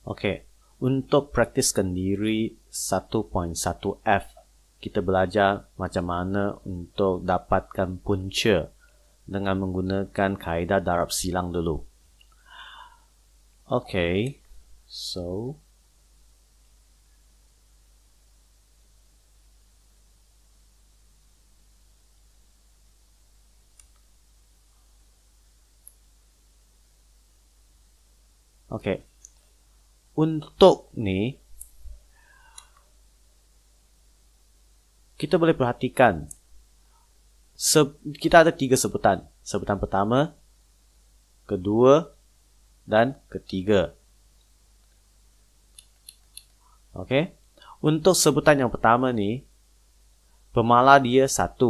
Okey, untuk praktiskan diri 1.1F, kita belajar macam mana untuk dapatkan punca dengan menggunakan kaedah darab silang dulu. Okey, so okey. Untuk ni, kita boleh perhatikan kita ada 3 sebutan. Sebutan pertama, kedua dan ketiga. Okey. Untuk sebutan yang pertama ni, pemala dia 1.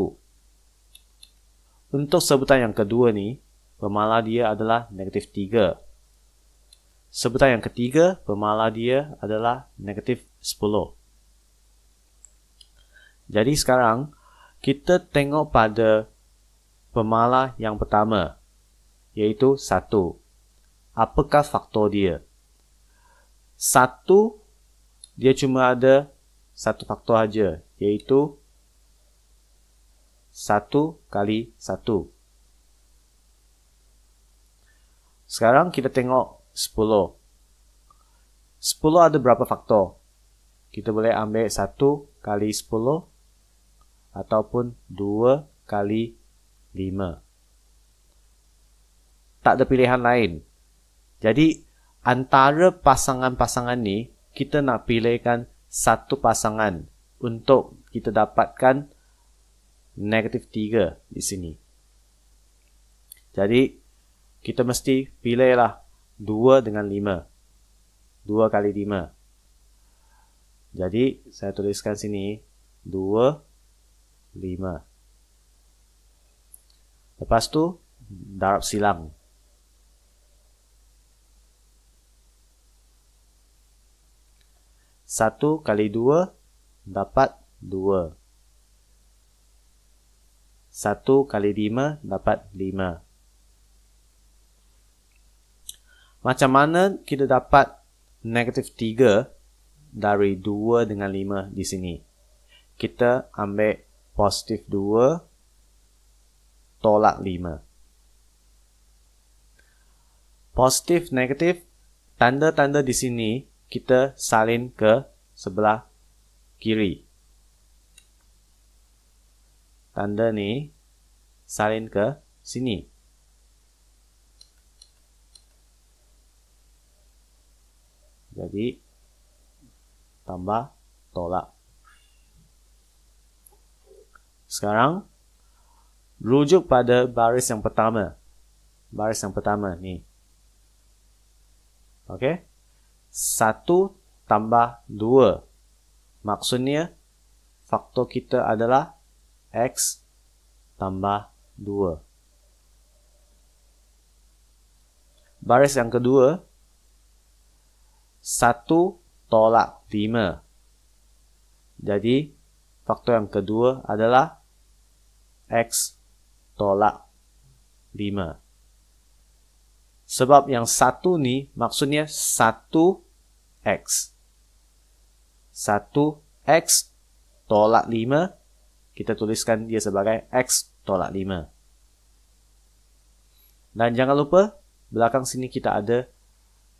Untuk sebutan yang kedua ni, pemala dia adalah negatif 3. Sebutan yang ketiga, pemala dia adalah negatif 10. Jadi sekarang, kita tengok pada pemala yang pertama, iaitu 1. Apakah faktor dia? 1, dia cuma ada satu faktor saja, iaitu 1 kali 1. Sekarang kita tengok 10. 10 ada berapa faktor? Kita boleh ambil 1 kali 10 ataupun 2 kali 5. Tak ada pilihan lain. Jadi, antara pasangan-pasangan ni, kita nak pilihkan satu pasangan untuk kita dapatkan negatif 3 di sini. Jadi, kita mesti pilihlah 2 dengan 5. 2 kali 5. Jadi, saya tuliskan sini 2, 5. Lepas tu, darab silang. Satu kali 2 dapat 2. 1 kali 5 dapat 5. Macam mana kita dapat negatif 3 dari 2 dengan 5 di sini? Kita ambil positif 2 tolak 5. Positif, negatif, tanda-tanda di sini kita salin ke sebelah kiri. Tanda ni salin ke sini. Jadi, tambah, tolak. Sekarang, rujuk pada baris yang pertama. Baris yang pertama ni. Okey? 1 tambah 2. Maksudnya, faktor kita adalah X tambah 2. Baris yang kedua, 1 tolak 5. Jadi, faktor yang kedua adalah X tolak 5. Sebab yang 1 ni maksudnya 1X. 1X tolak 5, kita tuliskan dia sebagai X tolak 5. Dan jangan lupa, belakang sini kita ada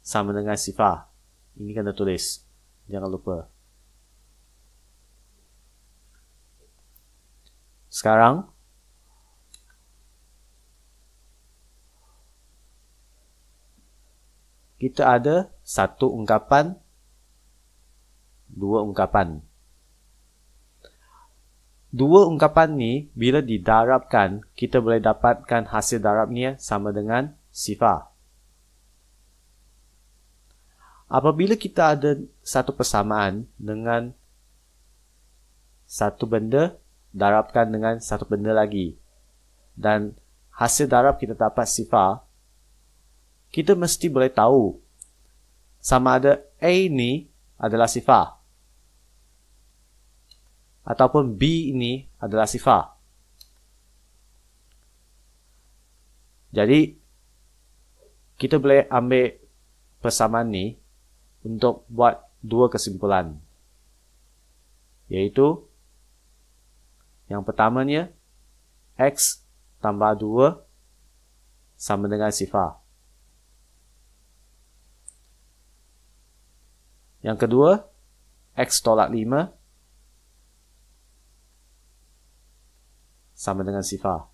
sama dengan sifar. Ini kena tulis. Jangan lupa. Sekarang, kita ada 1 ungkapan, 2 ungkapan. 2 ungkapan ni, bila didarabkan, kita boleh dapatkan hasil darabnya sama dengan sifar. Apabila kita ada satu persamaan dengan satu benda, darabkan dengan satu benda lagi, dan hasil darab kita dapat sifar, kita mesti boleh tahu sama ada A ni adalah sifar ataupun B ini adalah sifar. Jadi, kita boleh ambil persamaan ni untuk buat dua kesimpulan. Yaitu, yang pertamanya, X tambah 2 sama dengan sifar. Yang kedua, X tolak 5 sama dengan sifar.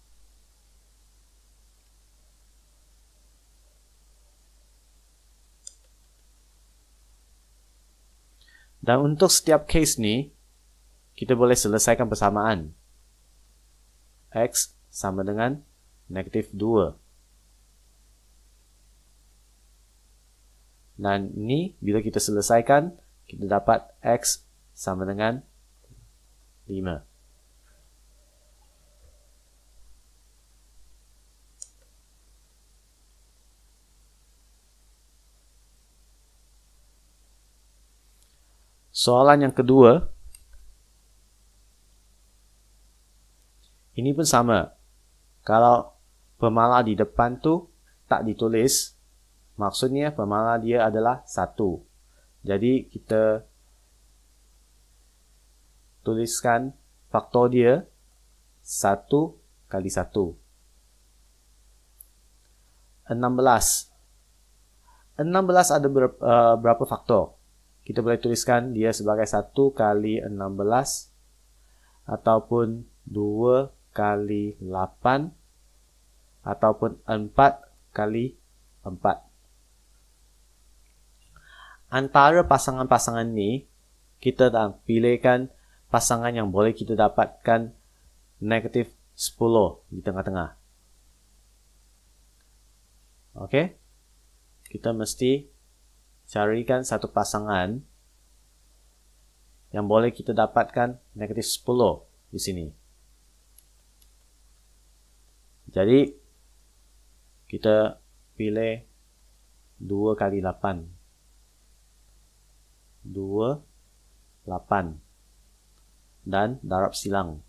Dan untuk setiap case ni, kita boleh selesaikan persamaan. X sama dengan negatif 2. Dan ni, bila kita selesaikan, kita dapat X sama dengan 5. Soalan yang kedua, ini pun sama. Kalau pemala di depan tu tak ditulis, maksudnya pemala dia adalah 1. Jadi kita tuliskan faktor dia 1 kali 1. 16. 16 ada berapa faktor? Kita boleh tuliskan dia sebagai 1 kali 16 ataupun 2 kali 8 ataupun 4 kali 4. Antara pasangan-pasangan ni, kita dah pilihkan pasangan yang boleh kita dapatkan negatif 10 di tengah-tengah. Okey? Kita mesti carikan satu pasangan yang boleh kita dapatkan negatif 10 di sini. Jadi, kita pilih 2 kali 8. 2, 8. Dan darab silang.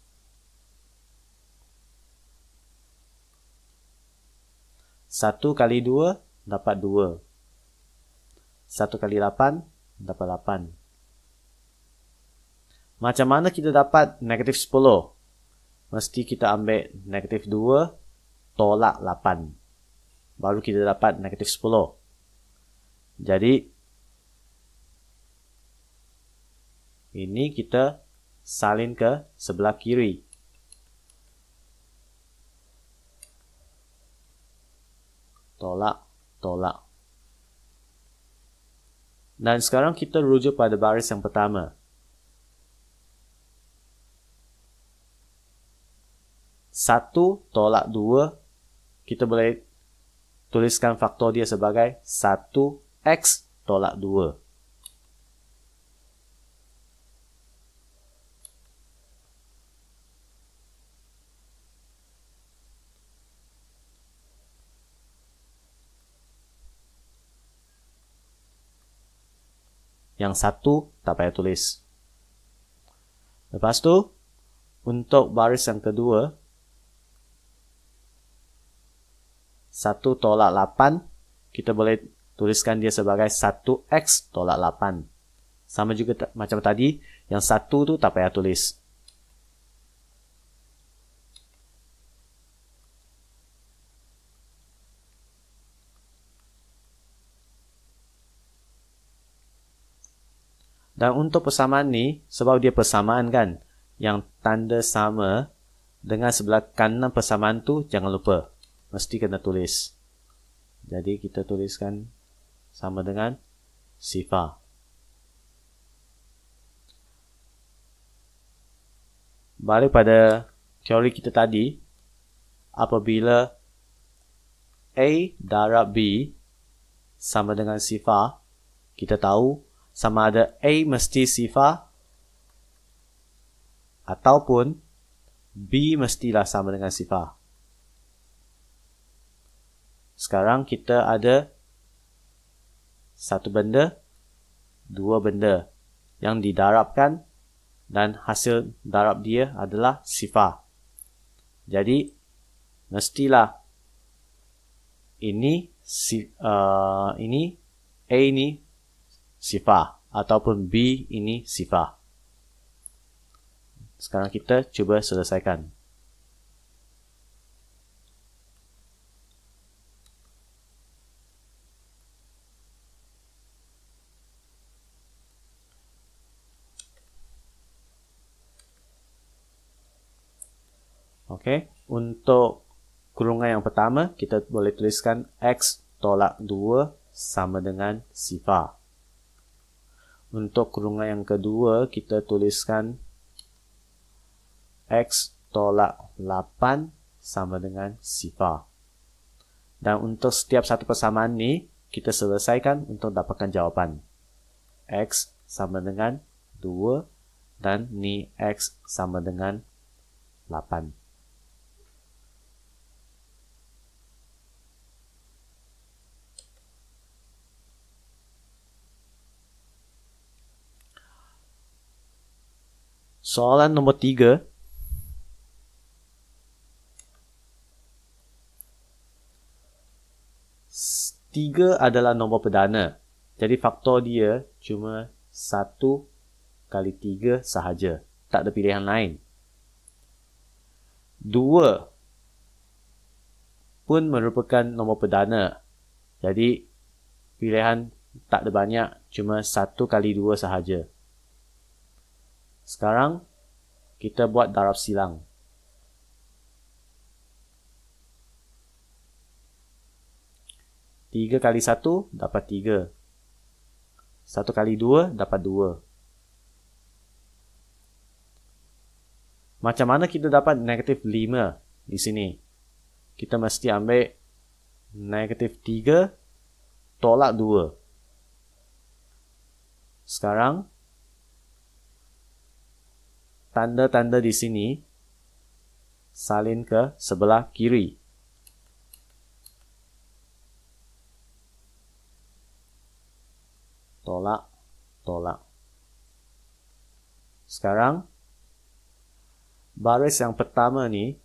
1 kali 2 dapat 2. 1 kali 8 dapat 8. Macam mana kita dapat negatif 10? Mesti kita ambil negatif 2 tolak 8. Baru kita dapat negatif 10. Jadi, ini kita salin ke sebelah kiri. Tolak, tolak. Dan sekarang kita rujuk pada baris yang pertama. 1 tolak 2, kita boleh tuliskan faktor dia sebagai 1x tolak 2. Yang 1 tak payah tulis. Lepas tu, untuk baris yang kedua, 1 tolak 8, kita boleh tuliskan dia sebagai 1x tolak 8. Sama juga macam tadi, yang 1 tu tak payah tulis. Dan untuk persamaan ni, sebab dia persamaan kan, yang tanda sama dengan sebelah kanan persamaan tu, jangan lupa. Mesti kena tulis. Jadi kita tuliskan sama dengan sifar. Balik pada teori kita tadi, apabila A darab B sama dengan sifar, kita tahu sama ada A mesti sifar ataupun B mestilah sama dengan sifar. Sekarang kita ada satu benda, dua benda yang didarabkan dan hasil darab dia adalah sifar. Jadi, mestilah ini A ni sifar ataupun B ini sifar. Sekarang kita cuba selesaikan. Okey, untuk kurungan yang pertama, kita boleh tuliskan X tolak 2 sama dengan sifar. Untuk kurungan yang kedua, kita tuliskan X tolak 8 sama dengan sifar. Dan untuk setiap satu persamaan ni, kita selesaikan untuk dapatkan jawapan. X sama dengan 2 dan ni X sama dengan 8. Soalan nombor 3. Tiga adalah nombor perdana. Jadi faktor dia cuma 1 kali 3 sahaja. Tak ada pilihan lain. 2 pun merupakan nombor perdana. Jadi pilihan tak ada banyak. Cuma 1 kali 2 sahaja. Sekarang kita buat darab silang. 3 kali 1 dapat 3. 1 kali 2 dapat 2. Macam mana kita dapat negatif 5 di sini? Kita mesti ambil negatif 3 tolak 2. Sekarang, tanda-tanda di sini salin ke sebelah kiri. Tolak, tolak. Sekarang, baris yang pertama ni,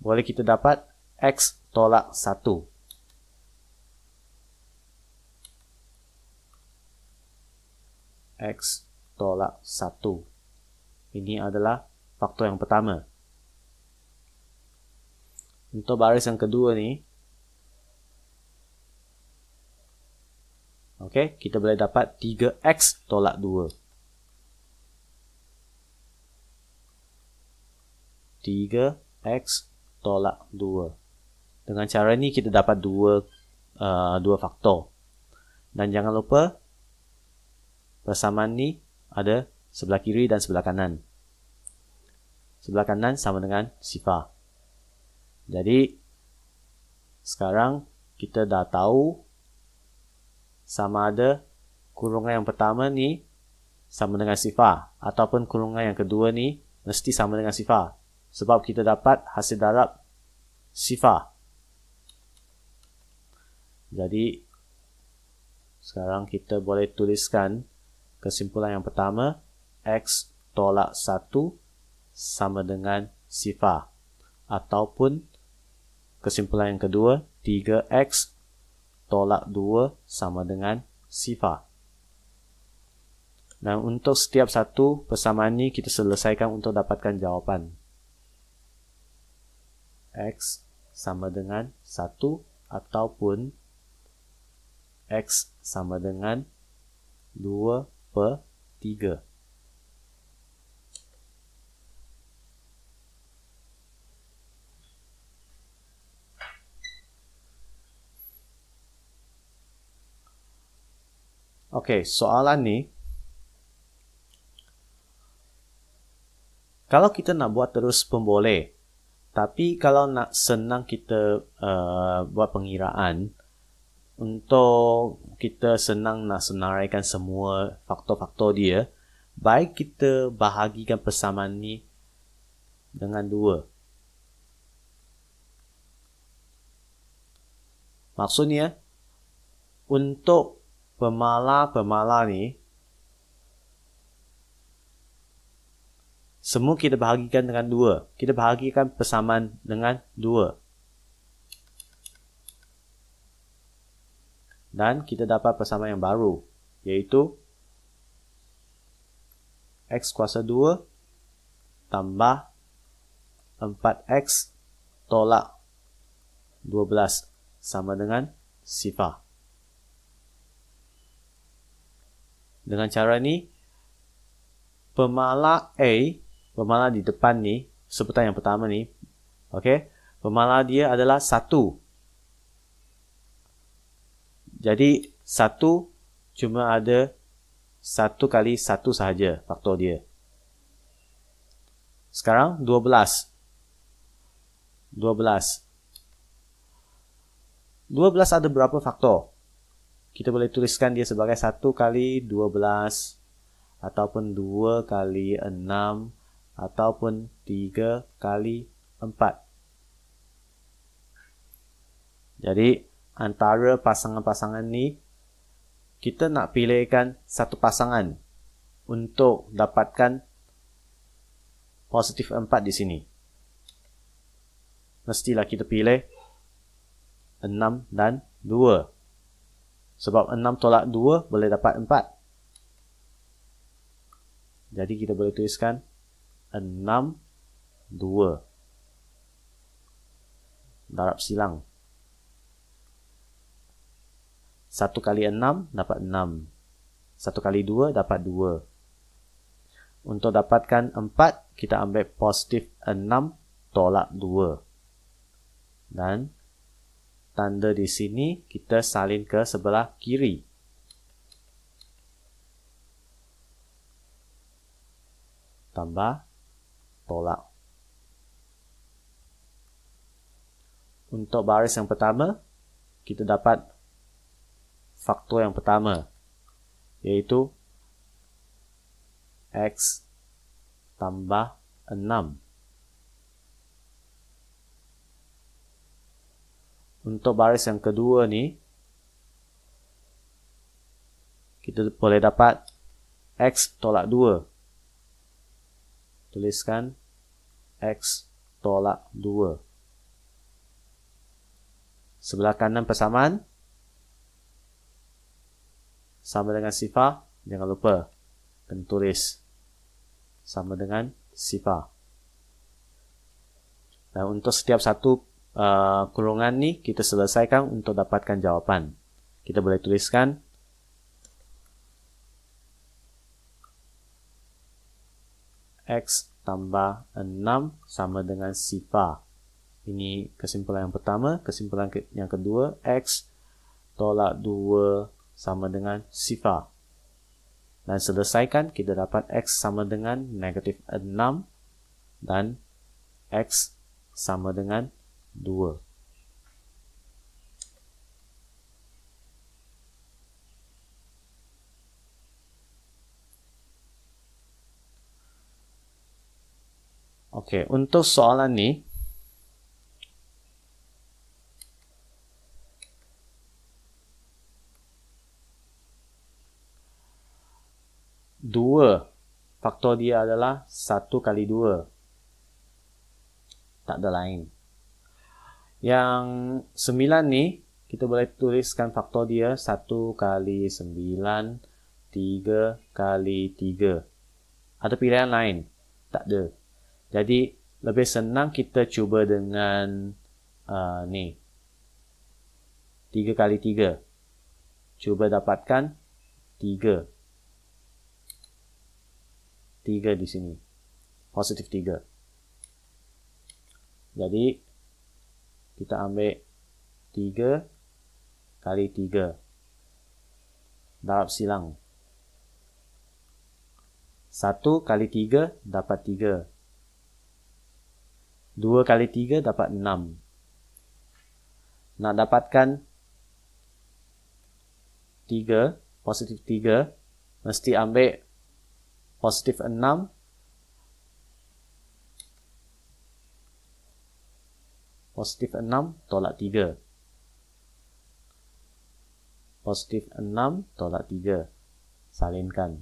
boleh kita dapat X tolak 1. X tolak 1. Ini adalah faktor yang pertama. Untuk baris yang kedua ni, okey, kita boleh dapat 3X tolak 2. 3X tolak 2. Dengan cara ni kita dapat dua faktor. Dan jangan lupa, persamaan ni ada sebelah kiri dan sebelah kanan. Sebelah kanan sama dengan sifar. Jadi, sekarang kita dah tahu sama ada kurungan yang pertama ni sama dengan sifar. Ataupun kurungan yang kedua ni mesti sama dengan sifar. Sebab kita dapat hasil darab sifar. Jadi, sekarang kita boleh tuliskan kesimpulan yang pertama. X tolak 1 sama dengan sifar. Ataupun kesimpulan yang kedua, 3X tolak 2 sama dengan sifar. Dan untuk setiap satu persamaan ini kita selesaikan untuk dapatkan jawapan. X sama dengan 1 ataupun X sama dengan 2/3. Okey, soalan ni, kalau kita nak buat terus pun boleh. Tapi kalau nak senang kita buat pengiraan, untuk kita senang nak senaraikan semua faktor-faktor dia, baik kita bahagikan persamaan ni dengan 2. Maksudnya, untuk pemala ni, semua kita bahagikan dengan 2. Kita bahagikan persamaan dengan 2. Dan kita dapat persamaan yang baru, iaitu X kuasa 2 tambah 4X tolak 12 sama dengan sifar. Dengan cara ni, pemalar A, pemalar di depan ni, sebutan yang pertama ni, okey, pemalar dia adalah 1. Jadi 1 cuma ada 1 kali 1 sahaja faktor dia. Sekarang 12 ada berapa faktor? Kita boleh tuliskan dia sebagai 1 kali 12, ataupun 2 kali 6, ataupun 3 kali 4. Jadi, antara pasangan-pasangan ni, kita nak pilihkan satu pasangan untuk dapatkan positif 4 di sini. Mestilah kita pilih 6 dan 2. Sebab 6 tolak 2 boleh dapat 4. Jadi kita boleh tuliskan 6, 2. Darab silang. 1 kali 6 dapat 6. 1 kali 2 dapat 2. Untuk dapatkan 4, kita ambil positif 6 tolak 2. Dan tanda di sini kita salin ke sebelah kiri. Tambah, tolak. Untuk baris yang pertama, kita dapat faktor yang pertama, iaitu X tambah 6. Untuk baris yang kedua ni, kita boleh dapat X tolak 2. Tuliskan X tolak 2. Sebelah kanan persamaan sama dengan sifar. Jangan lupa kena tulis sama dengan sifar. Dan untuk setiap satu kurungan ni kita selesaikan untuk dapatkan jawapan. Kita boleh tuliskan X tambah 6 sama dengan sifar. Ini kesimpulan yang pertama. Kesimpulan yang kedua, X tolak 2 sama dengan sifar. Dan selesaikan, kita dapat X sama dengan negatif 6 dan X sama dengan 2. Okey, untuk soalan ni, dua faktor dia adalah 1 kali 2. Tak ada lain. Yang 9 ni, kita boleh tuliskan faktor dia 1 kali 9, 3 kali 3. Ada pilihan lain? Tak ada. Jadi, lebih senang kita cuba dengan ni. 3 kali 3. Cuba dapatkan 3. 3 di sini. Positif 3. Jadi, kita ambil 3 kali 3. Darab silang. 1 kali 3 dapat 3. 2 kali 3 dapat 6. Nak dapatkan 3, positif 3, mesti ambil positif 6 positif 6 tolak 3. Positif 6 tolak 3. Salinkan.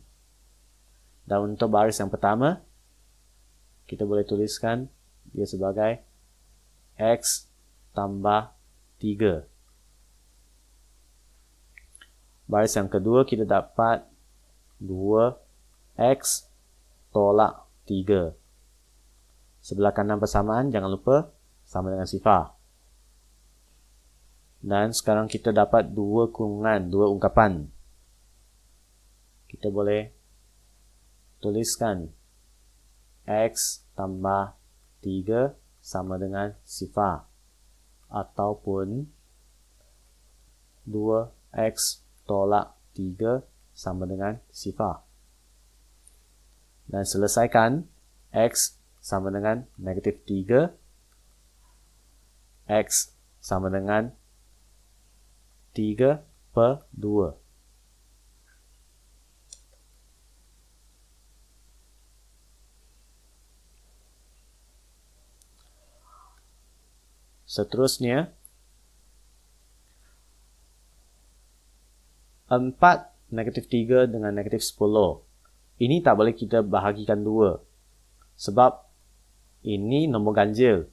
Dan untuk baris yang pertama, kita boleh tuliskan dia sebagai X tambah 3. baris yang kedua kita dapat 2x tolak 3. Sebelah kanan persamaan, jangan lupa sama dengan sifar. Dan sekarang kita dapat dua kurungan, dua ungkapan. Kita boleh tuliskan x tambah 3 sama dengan sifar. Ataupun 2x tolak 3 sama dengan sifar. Dan selesaikan, x sama dengan negatif 3, x sama dengan 3/2. Seterusnya, 4 negatif 3 dengan negatif 10. Ini tak boleh kita bahagikan 2. Sebab ini nombor ganjil.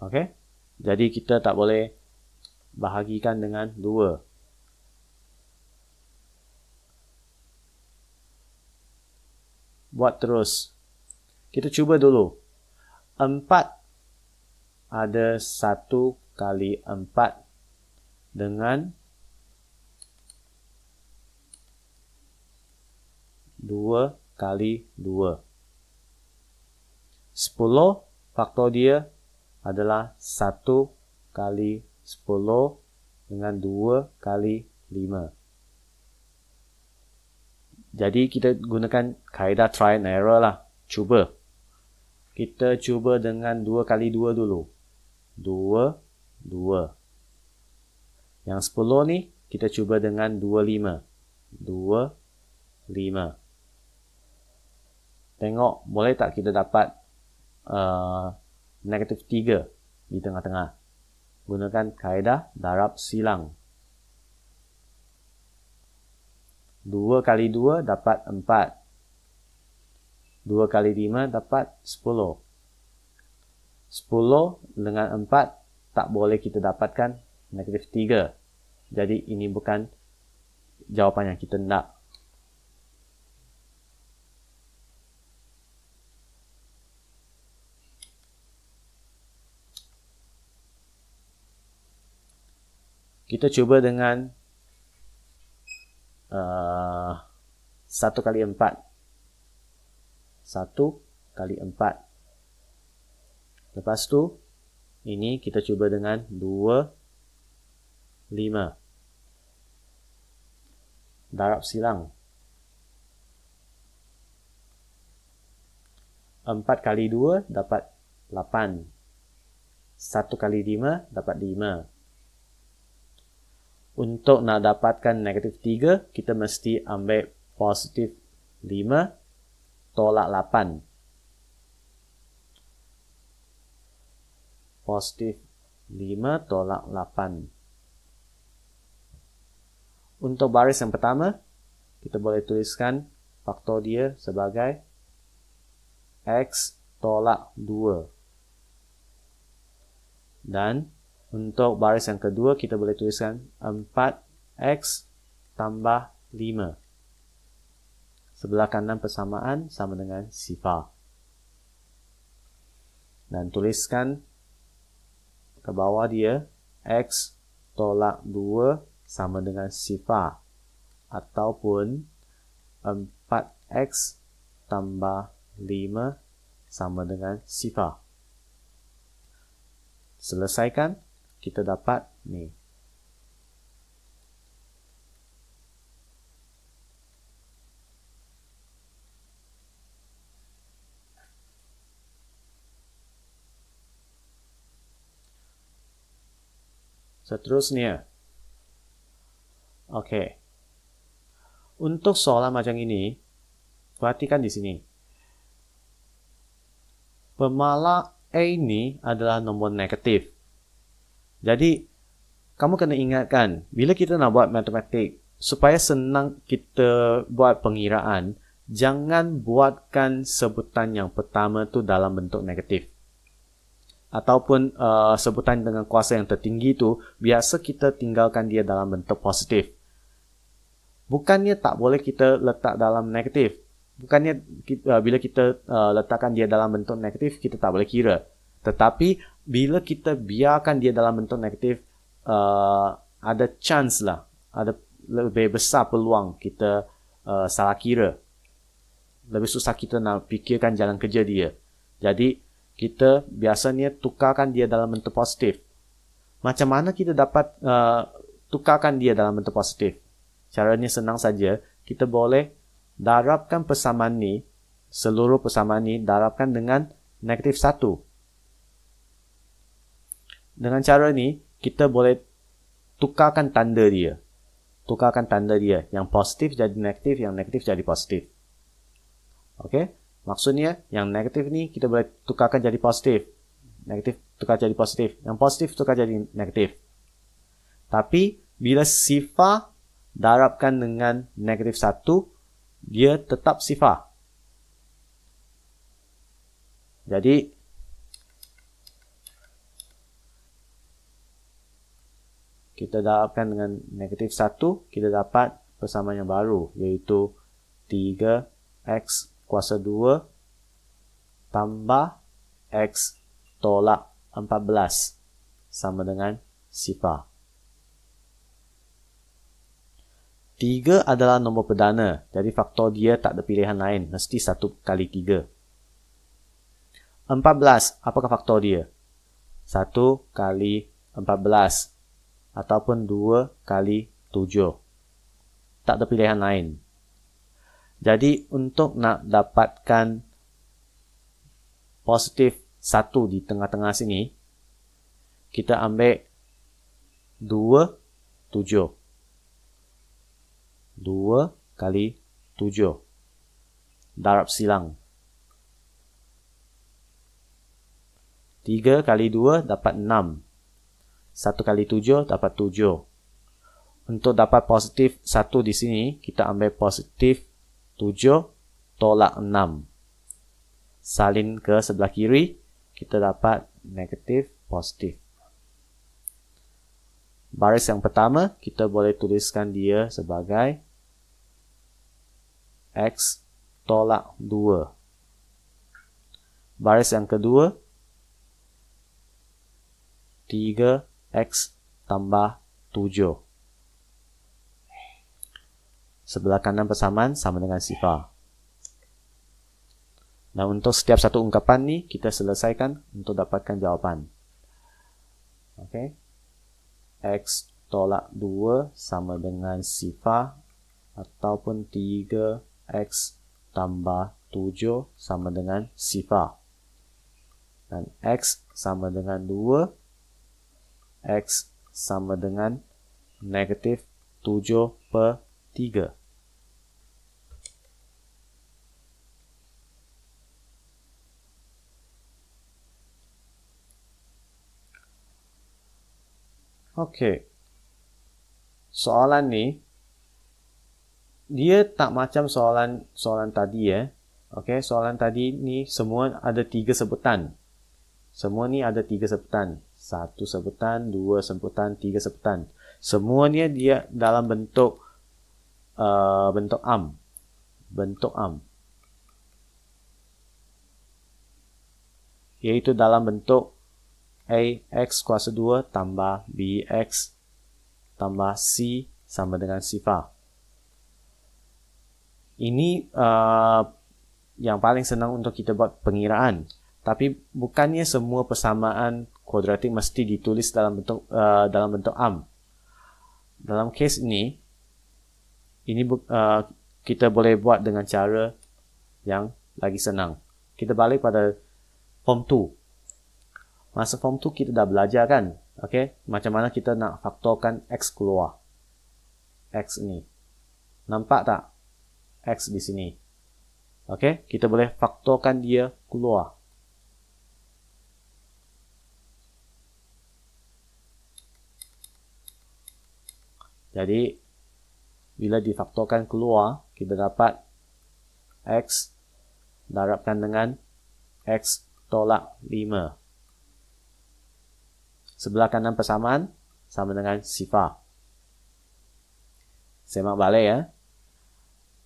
Okey? Jadi kita tak boleh bahagikan dengan 2. Buat terus. Kita cuba dulu. 4 ada 1 kali 4 dengan 2 kali 2. 10 faktor dia adalah 1 kali 10 dengan 2 kali 5. Jadi kita gunakan kaedah try and error lah. Cuba. Kita cuba dengan 2 kali 2 dulu. 2, 2. Yang 10 ni kita cuba dengan 25. 2, 5. Tengok boleh tak kita dapat negatif 3 di tengah-tengah. Gunakan kaedah darab silang. 2 kali 2 dapat 4. 2 kali 5 dapat 10. 10 dengan 4 tak boleh kita dapatkan negatif 3. Jadi ini bukan jawapan yang kita nak. Kita cuba dengan 1 kali 4. 1 kali 4. Lepas tu, ini kita cuba dengan 2, 5. Darab silang. 4 kali 2 dapat 8. 1 kali 5 dapat 5. Untuk nak dapatkan negatif 3, kita mesti ambil positif 5 tolak 8. Positif 5 tolak 8. Untuk baris yang pertama, kita boleh tuliskan faktor dia sebagai x tolak 2. Dan untuk baris yang kedua, kita boleh tuliskan 4x tambah 5. Sebelah kanan persamaan sama dengan sifar. Dan tuliskan ke bawah dia, x tolak 2 sama dengan sifar. Ataupun 4x tambah 5 sama dengan sifar. Selesaikan, kita dapat ni. Seterusnya. Okey. Untuk soalan macam ini, perhatikan di sini. Pemala A ini adalah nombor negatif. Jadi, kamu kena ingatkan, bila kita nak buat matematik, supaya senang kita buat pengiraan, jangan buatkan sebutan yang pertama tu dalam bentuk negatif. ataupun sebutan dengan kuasa yang tertinggi itu, biasa kita tinggalkan dia dalam bentuk positif. Bukannya tak boleh kita letak dalam negatif. Bukannya bila kita letakkan dia dalam bentuk negatif, kita tak boleh kira. Tetapi bila kita biarkan dia dalam bentuk negatif, ada chance lah, ada lebih besar peluang kita salah kira. Lebih susah kita nak fikirkan jalan kerja dia. Jadi kita biasanya tukarkan dia dalam bentuk positif. Macam mana kita dapat tukarkan dia dalam bentuk positif? Caranya senang saja. Kita boleh darabkan persamaan ni, seluruh persamaan ni darabkan dengan negatif 1. Dengan cara ni, kita boleh tukarkan tanda dia. Tukarkan tanda dia. Yang positif jadi negatif, yang negatif jadi positif. Okey? Maksudnya, yang negatif ni kita boleh tukarkan jadi positif. Negatif tukar jadi positif. Yang positif tukar jadi negatif. Tapi, bila sifar darabkan dengan negatif 1, dia tetap sifar. Jadi, kita darabkan dengan negatif 1, kita dapat persamaan yang baru, iaitu 3x kuasa 2 tambah x tolak 14 sama dengan sifar. 3 adalah nombor perdana, jadi faktor dia tak ada pilihan lain, mesti 1 kali 3. 14, apakah faktor dia? 1 kali 14 ataupun 2 kali 7. Tak ada pilihan lain. Jadi untuk nak dapatkan positif 1 di tengah-tengah sini, kita ambil 2, 7. 2 kali 7. Darab silang. 3 kali 2 dapat 6. 1 kali 7 dapat 7. Untuk dapat positif 1 di sini, kita ambil positif 7 tolak 6. Salin ke sebelah kiri, kita dapat negatif positif. Baris yang pertama, kita boleh tuliskan dia sebagai x tolak 2. Baris yang kedua, 3x tambah 7. Sebelah kanan persamaan sama dengan sifar. Nah, untuk setiap satu ungkapan ni, kita selesaikan untuk dapatkan jawapan. Okey. X tolak 2 sama dengan sifar ataupun 3x tambah 7 sama dengan sifar. Dan x sama dengan 2. X sama dengan negatif 7/3. Okey. Soalan ni dia tak macam soalan tadi Okey, soalan tadi ni semua ada 3 sebutan. Semua ni ada 3 sebutan. 1 sebutan, 2 sebutan, 3 sebutan. Semuanya dia dalam bentuk am. Bentuk am. Iaitu dalam bentuk ax kuasa 2 tambah bx tambah c sama dengan sifar. Ini yang paling senang untuk kita buat pengiraan. Tapi bukannya semua persamaan kuadratik mesti ditulis dalam bentuk am. Dalam kes ini kita boleh buat dengan cara yang lagi senang. Kita balik pada form 2. Masa form 2 kita dah belajar kan? Okey, macam mana kita nak faktorkan x keluar. X ni. Nampak tak? X di sini. Okey, kita boleh faktorkan dia keluar. Jadi, bila difaktorkan keluar, kita dapat x darabkan dengan x tolak 5. sebelah kanan persamaan sama dengan sifar. Semak balik ya.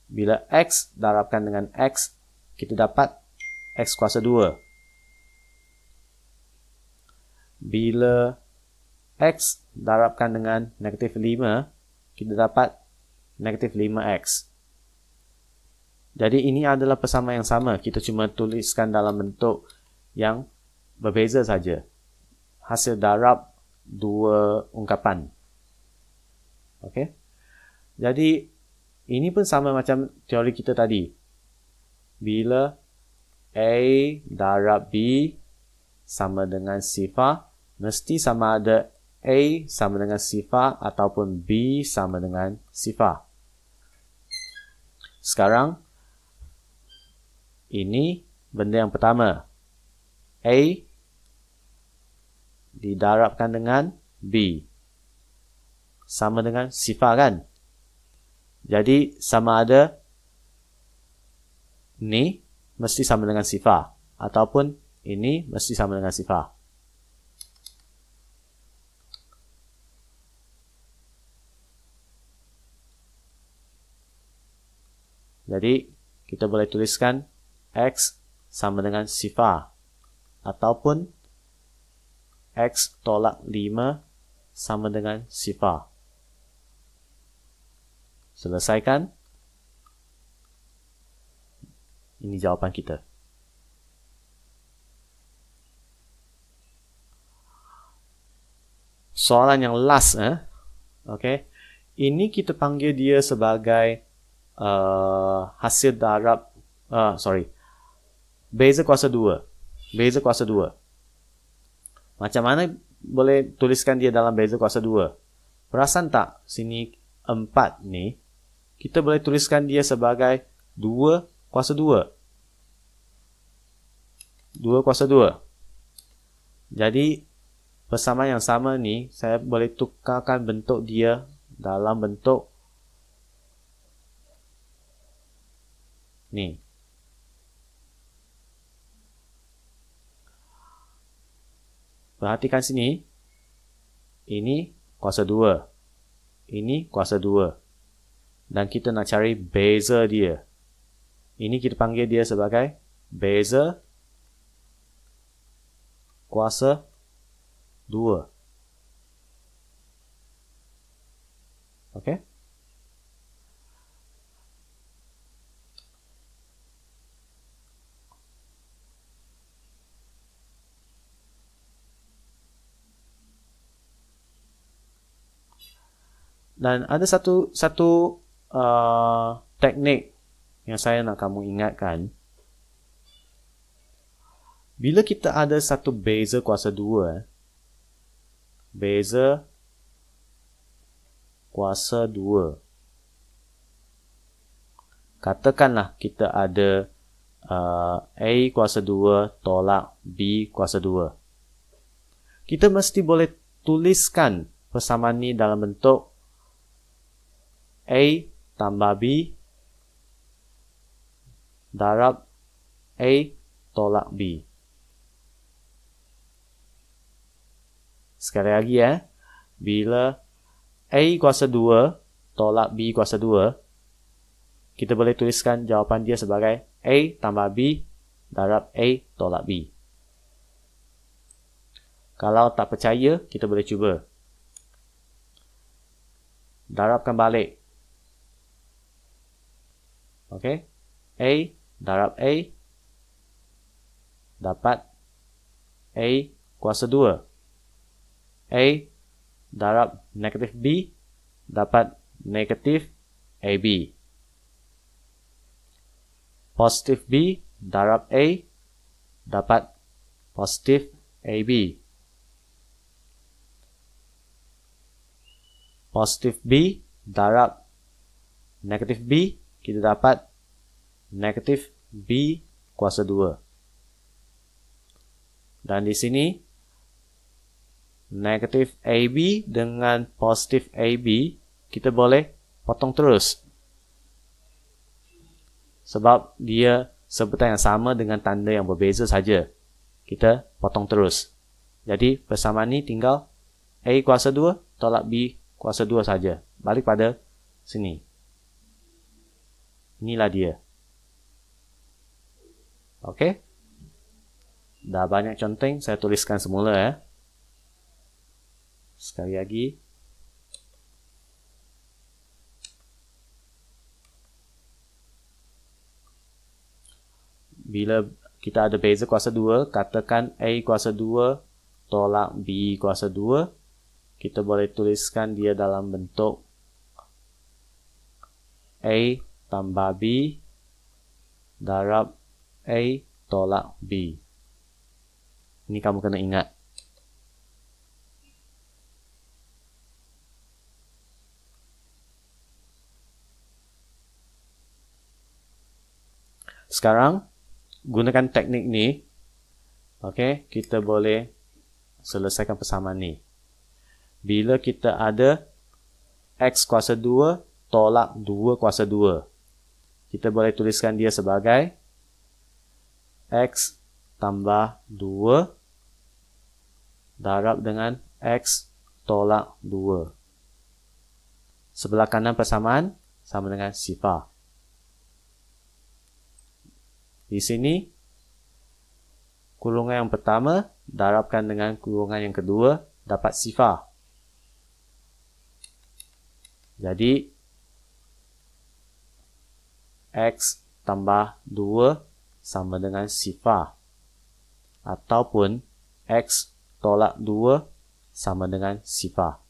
Bila X darabkan dengan X, kita dapat X kuasa 2. Bila X darabkan dengan negatif 5, kita dapat negatif 5X. Jadi ini adalah persamaan yang sama. Kita cuma tuliskan dalam bentuk yang berbeza saja. Hasil darab dua ungkapan. Okey. Jadi ini pun sama macam teori kita tadi. Bila A darab B sama dengan sifar, mesti sama ada A sama dengan sifar ataupun B sama dengan sifar. Sekarang, ini benda yang pertama. A didarabkan dengan B. Sama dengan sifar kan? Jadi, sama ada ni mesti sama dengan sifar. Ataupun ini mesti sama dengan sifar. Jadi, kita boleh tuliskan X sama dengan sifar. Ataupun X tolak 5 sama dengan sifar. Selesaikan. Ini jawapan kita. Soalan yang last. Okay. Ini kita panggil dia sebagai hasil darab. Beza kuasa 2. Beza kuasa 2. Macam mana boleh tuliskan dia dalam beza kuasa 2? Perasan tak sini 4 ni, kita boleh tuliskan dia sebagai 2 kuasa 2. 2 kuasa 2. Jadi, persamaan yang sama ni, saya boleh tukarkan bentuk dia dalam bentuk ni. Perhatikan sini. Ini kuasa 2. Ini kuasa 2. Dan kita nak cari beza dia. Ini kita panggil dia sebagai beza kuasa 2. Okey? Dan ada satu teknik yang saya nak kamu ingatkan. Bila kita ada satu beza kuasa 2, beza kuasa 2. Katakanlah kita ada A kuasa 2 tolak B kuasa 2. Kita mesti boleh tuliskan persamaan ni dalam bentuk A tambah B darab A tolak B. Sekali lagi ya. Bila A kuasa 2 tolak B kuasa 2, kita boleh tuliskan jawapan dia sebagai A tambah B darab A tolak B. Kalau tak percaya, kita boleh cuba. Darabkan balik. Okey. A darab A dapat A kuasa 2. A darab negatif B dapat negatif AB. Positif B darab A dapat positif AB. Positif B darab negatif B, kita dapat negatif B kuasa 2. Dan di sini, negatif AB dengan positif AB, kita boleh potong terus. Sebab dia sebutan yang sama dengan tanda yang berbeza saja. Kita potong terus. Jadi persamaan ni tinggal A kuasa 2 tolak B kuasa 2 saja. Balik pada sini. Inilah dia. Okey. Dah banyak conteng, saya tuliskan semula ya. Sekali lagi. Bila kita ada beza kuasa 2, katakan A kuasa 2 tolak B kuasa 2. Kita boleh tuliskan dia dalam bentuk A tambah B darab A tolak B. Ini kamu kena ingat. Sekarang, gunakan teknik ni. Okey, kita boleh selesaikan persamaan ni. Bila kita ada X kuasa 2 tolak 2 kuasa 2. Kita boleh tuliskan dia sebagai X tambah 2 darab dengan X tolak 2. Sebelah kanan persamaan sama dengan sifar. Di sini, kurungan yang pertama darabkan dengan kurungan yang kedua dapat sifar. Jadi, X tambah 2 sama dengan sifar. Ataupun, X tolak 2 sama dengan sifar.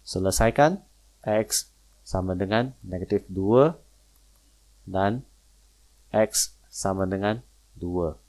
Selesaikan, X sama dengan negatif 2 dan X sama dengan 2.